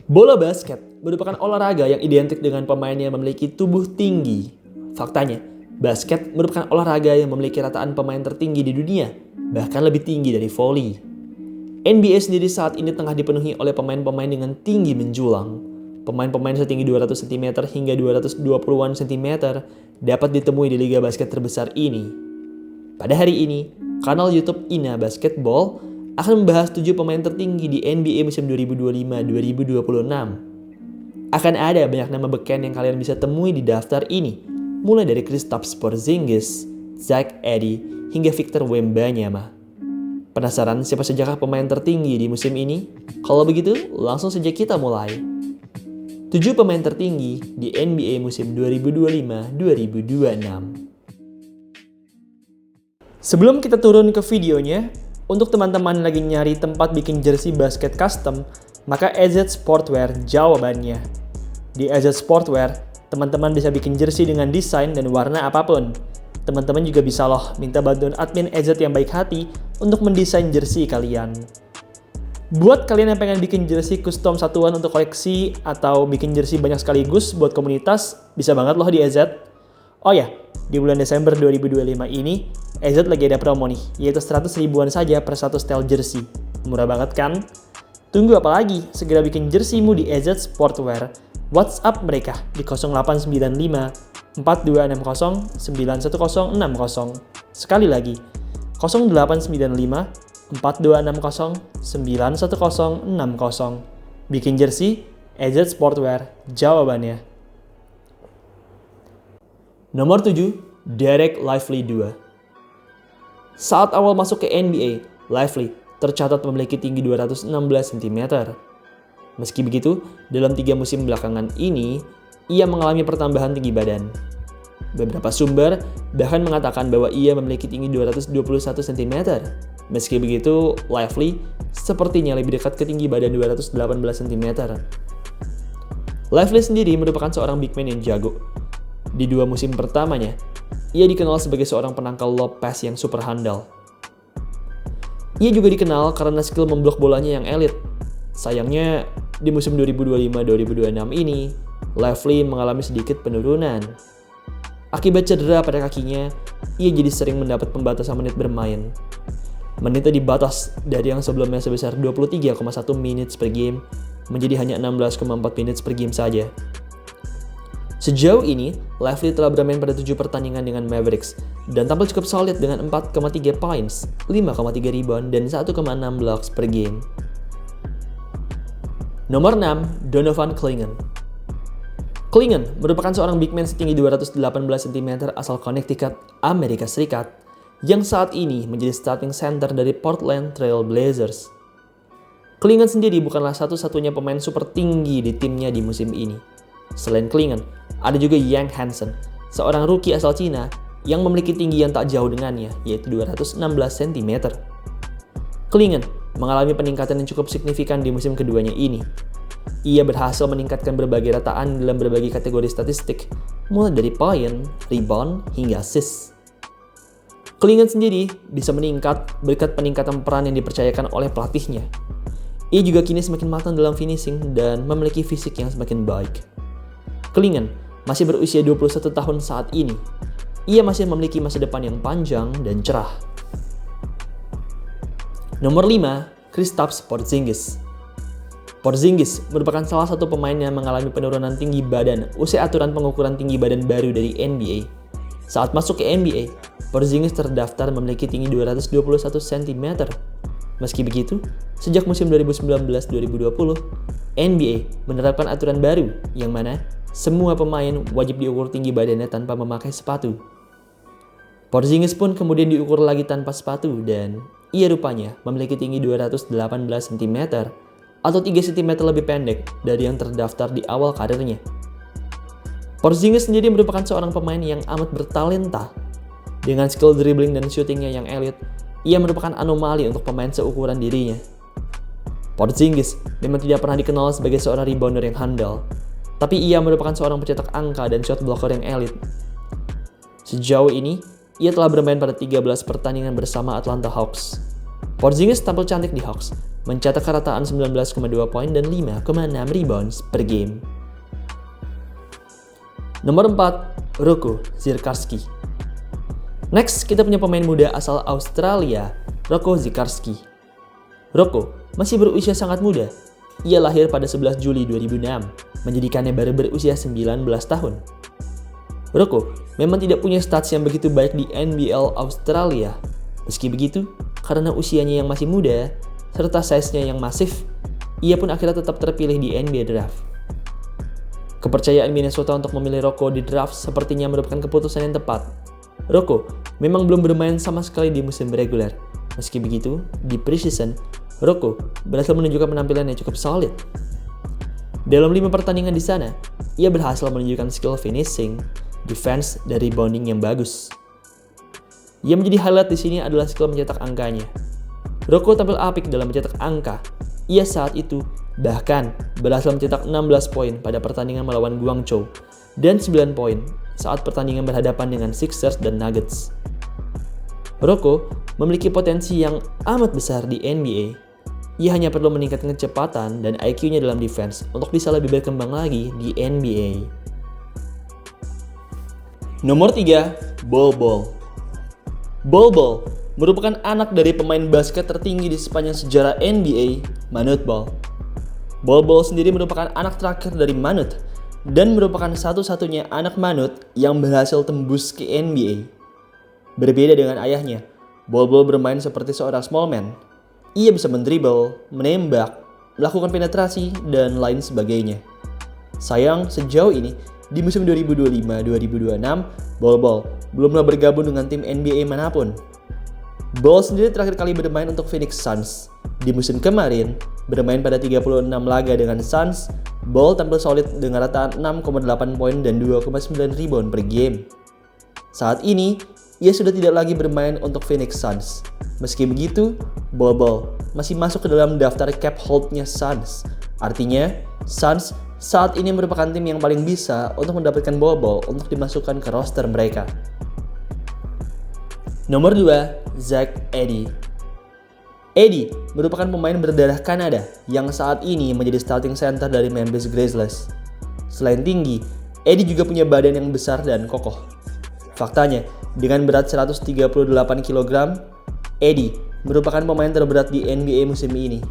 Bola basket merupakan olahraga yang identik dengan pemain yang memiliki tubuh tinggi. Faktanya, basket merupakan olahraga yang memiliki rataan pemain tertinggi di dunia, bahkan lebih tinggi dari voli. NBA sendiri saat ini tengah dipenuhi oleh pemain-pemain dengan tinggi menjulang. Pemain-pemain setinggi 200 cm hingga 220-an cm dapat ditemui di liga basket terbesar ini. Pada hari ini, kanal YouTube Ina Basketball akan membahas 7 pemain tertinggi di NBA musim 2025-2026. Akan ada banyak nama beken yang kalian bisa temui di daftar ini, mulai dari Kristaps Porzingis, Zach Edey, hingga Victor Wembanyama. Penasaran siapa sajakah pemain tertinggi di musim ini? Kalau begitu, langsung saja kita mulai. 7 pemain tertinggi di NBA musim 2025-2026. Sebelum kita turun ke videonya, untuk teman-teman lagi nyari tempat bikin jersey basket custom, maka AZ Sportwear jawabannya. Di AZ Sportwear, teman-teman bisa bikin jersey dengan desain dan warna apapun. Teman-teman juga bisa loh minta bantuan admin AZ yang baik hati untuk mendesain jersey kalian. Buat kalian yang pengen bikin jersey custom satuan untuk koleksi atau bikin jersey banyak sekaligus buat komunitas, bisa banget loh di AZ. Oh ya, di bulan Desember 2025 ini, AZ lagi ada promo nih, yaitu 100 ribuan saja per satu style jersey. Murah banget kan? Tunggu apa lagi? Segera bikin jerseymu di AZ Sportwear. WhatsApp mereka di 0895 4260 91060. Sekali lagi, 0895 4260 91060. Bikin jersey, AZ Sportwear, jawabannya. Nomor 7, Dereck Lively 2. Saat awal masuk ke NBA, Lively tercatat memiliki tinggi 216 cm. Meski begitu, dalam 3 musim belakangan ini, ia mengalami pertambahan tinggi badan. Beberapa sumber bahkan mengatakan bahwa ia memiliki tinggi 221 cm. Meski begitu, Lively sepertinya lebih dekat ke tinggi badan 218 cm. Lively sendiri merupakan seorang big man yang jago. Di 2 musim pertamanya, ia dikenal sebagai seorang penangkal lob pass yang super handal. Ia juga dikenal karena skill memblok bolanya yang elit. Sayangnya, di musim 2025-2026 ini, Lively mengalami sedikit penurunan. Akibat cedera pada kakinya, ia jadi sering mendapat pembatasan menit bermain. Menitnya dibatas dari yang sebelumnya sebesar 23,1 minutes per game menjadi hanya 16,4 minutes per game saja. Sejauh ini, Lively telah bermain pada 7 pertandingan dengan Mavericks dan tampil cukup solid dengan 4,3 points, 5,3 rebound, dan 1,6 blocks per game. Nomor 6, Donovan Clingan. Clingan merupakan seorang big man setinggi 218 cm asal Connecticut, Amerika Serikat, yang saat ini menjadi starting center dari Portland Trail Blazers. Clingan sendiri bukanlah satu-satunya pemain super tinggi di timnya di musim ini. Selain Clingan, ada juga Yang Hansen, seorang rookie asal Cina yang memiliki tinggi yang tak jauh dengannya, yaitu 216 cm. Clingan mengalami peningkatan yang cukup signifikan di musim keduanya ini. Ia berhasil meningkatkan berbagai rataan dalam berbagai kategori statistik, mulai dari poin, rebound, hingga assist. Clingan sendiri bisa meningkat berkat peningkatan peran yang dipercayakan oleh pelatihnya. Ia juga kini semakin matang dalam finishing dan memiliki fisik yang semakin baik. Clingan masih berusia 21 tahun saat ini. Ia masih memiliki masa depan yang panjang dan cerah. Nomor 5, Kristaps Porzingis. Porzingis merupakan salah satu pemain yang mengalami penurunan tinggi badan usai aturan pengukuran tinggi badan baru dari NBA. Saat masuk ke NBA, Porzingis terdaftar memiliki tinggi 221 cm. Meski begitu, sejak musim 2019-2020, NBA menerapkan aturan baru yang mana semua pemain wajib diukur tinggi badannya tanpa memakai sepatu. Porzingis pun kemudian diukur lagi tanpa sepatu dan ia rupanya memiliki tinggi 218 cm atau 3 cm lebih pendek dari yang terdaftar di awal karirnya. Porzingis sendiri merupakan seorang pemain yang amat bertalenta. Dengan skill dribbling dan shootingnya yang elit, ia merupakan anomali untuk pemain seukuran dirinya. Porzingis memang tidak pernah dikenal sebagai seorang rebounder yang handal, tapi ia merupakan seorang pencetak angka dan shot blocker yang elit. Sejauh ini, ia telah bermain pada 13 pertandingan bersama Atlanta Hawks. Porzingis tampil cantik di Hawks mencetak kerataan 19,2 poin dan 5,6 rebounds per game. Nomor 4, Rocco Zikarsky. Next, kita punya pemain muda asal Australia, Rocco Zikarsky. Rocco masih berusia sangat muda. Ia lahir pada 11 Juli 2006, menjadikannya baru berusia 19 tahun. Rocco memang tidak punya stats yang begitu baik di NBL Australia. Meski begitu, karena usianya yang masih muda, serta size-nya yang masif, ia pun akhirnya tetap terpilih di NBA Draft. Kepercayaan Minnesota untuk memilih Rocco di draft sepertinya merupakan keputusan yang tepat. Rocco memang belum bermain sama sekali di musim reguler. Meski begitu, di preseason, Rocco berhasil menunjukkan penampilan yang cukup solid. Dalam 5 pertandingan di sana, ia berhasil menunjukkan skill finishing, defense, dan rebounding yang bagus. Yang menjadi highlight di sini adalah skill mencetak angkanya. Rocco tampil apik dalam mencetak angka. Ia saat itu bahkan berhasil mencetak 16 poin pada pertandingan melawan Guangzhou dan 9 poin saat pertandingan berhadapan dengan Sixers dan Nuggets. Rocco memiliki potensi yang amat besar di NBA. Ia hanya perlu meningkatkan kecepatan dan IQ-nya dalam defense untuk bisa lebih berkembang lagi di NBA. Nomor 3, Bol Bol. Bol Bol merupakan anak dari pemain basket tertinggi di sepanjang sejarah NBA, Manute Bol. Bol Bol sendiri merupakan anak terakhir dari Manute dan merupakan satu-satunya anak Manute yang berhasil tembus ke NBA. Berbeda dengan ayahnya, Bol Bol bermain seperti seorang small man. Ia bisa mendribble, menembak, melakukan penetrasi, dan lain sebagainya. Sayang, sejauh ini, di musim 2025-2026, Bol Bol belumlah bergabung dengan tim NBA manapun. Bol sendiri terakhir kali bermain untuk Phoenix Suns. Di musim kemarin, bermain pada 36 laga dengan Suns, Bol tampil solid dengan rataan 6,8 poin dan 2,9 rebound per game. Saat ini, ia sudah tidak lagi bermain untuk Phoenix Suns. Meski begitu, Bol Bol masih masuk ke dalam daftar cap hold-nya Suns. Artinya, Suns saat ini merupakan tim yang paling bisa untuk mendapatkan Bol Bol untuk dimasukkan ke roster mereka. Nomor 2, Zach Edey. Edey merupakan pemain berdarah Kanada yang saat ini menjadi starting center dari Memphis Grizzlies. Selain tinggi, Edey juga punya badan yang besar dan kokoh. Faktanya, dengan berat 138 kg, Edey merupakan pemain terberat di NBA musim ini.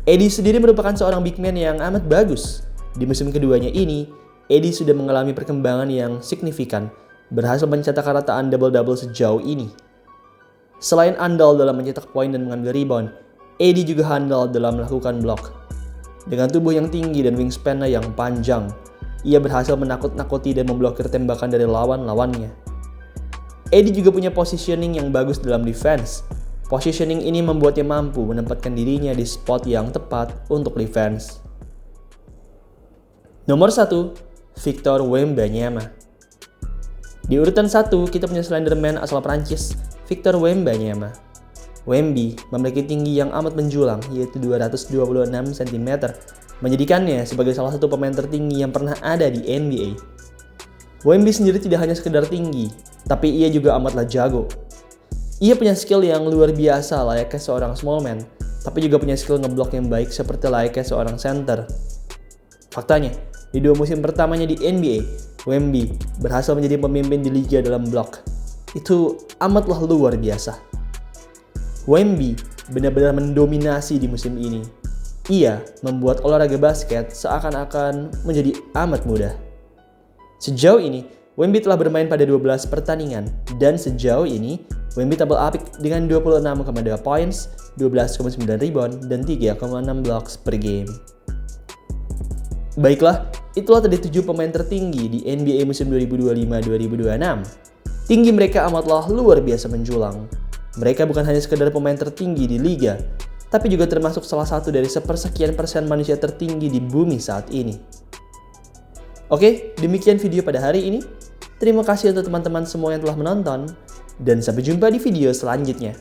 Edey sendiri merupakan seorang big man yang amat bagus. Di musim keduanya ini, Edey sudah mengalami perkembangan yang signifikan, berhasil mencetak kerataan double-double sejauh ini. Selain andal dalam mencetak poin dan mengambil rebound, Edey juga handal dalam melakukan blok. Dengan tubuh yang tinggi dan wingspan-nya yang panjang, ia berhasil menakut-nakuti dan memblokir tembakan dari lawan-lawannya. Edey juga punya positioning yang bagus dalam defense. Positioning ini membuatnya mampu menempatkan dirinya di spot yang tepat untuk defense. Nomor 1, Victor Wembanyama. Di urutan 1, kita punya Slenderman asal Prancis, Victor Wembanyama. Wemby memiliki tinggi yang amat menjulang, yaitu 226 cm, menjadikannya sebagai salah satu pemain tertinggi yang pernah ada di NBA. Wemby sendiri tidak hanya sekedar tinggi, tapi ia juga amatlah jago. Ia punya skill yang luar biasa layaknya seorang small man, tapi juga punya skill ngeblok yang baik seperti layaknya seorang center. Faktanya, di 2 musim pertamanya di NBA, Wemby berhasil menjadi pemimpin di liga dalam blok. Itu amatlah luar biasa. Wemby benar-benar mendominasi di musim ini. Ia membuat olahraga basket seakan-akan menjadi amat mudah. Sejauh ini, Wemby telah bermain pada 12 pertandingan, dan sejauh ini, Wemby tampil apik dengan 26,2 points, 12,9 rebound, dan 3,6 blocks per game. Baiklah, itulah tadi 7 pemain tertinggi di NBA musim 2025-2026. Tinggi mereka amatlah luar biasa menjulang. Mereka bukan hanya sekedar pemain tertinggi di liga, tapi juga termasuk salah satu dari sepersekian persen manusia tertinggi di bumi saat ini. Oke, demikian video pada hari ini. Terima kasih untuk teman-teman semua yang telah menonton, dan sampai jumpa di video selanjutnya.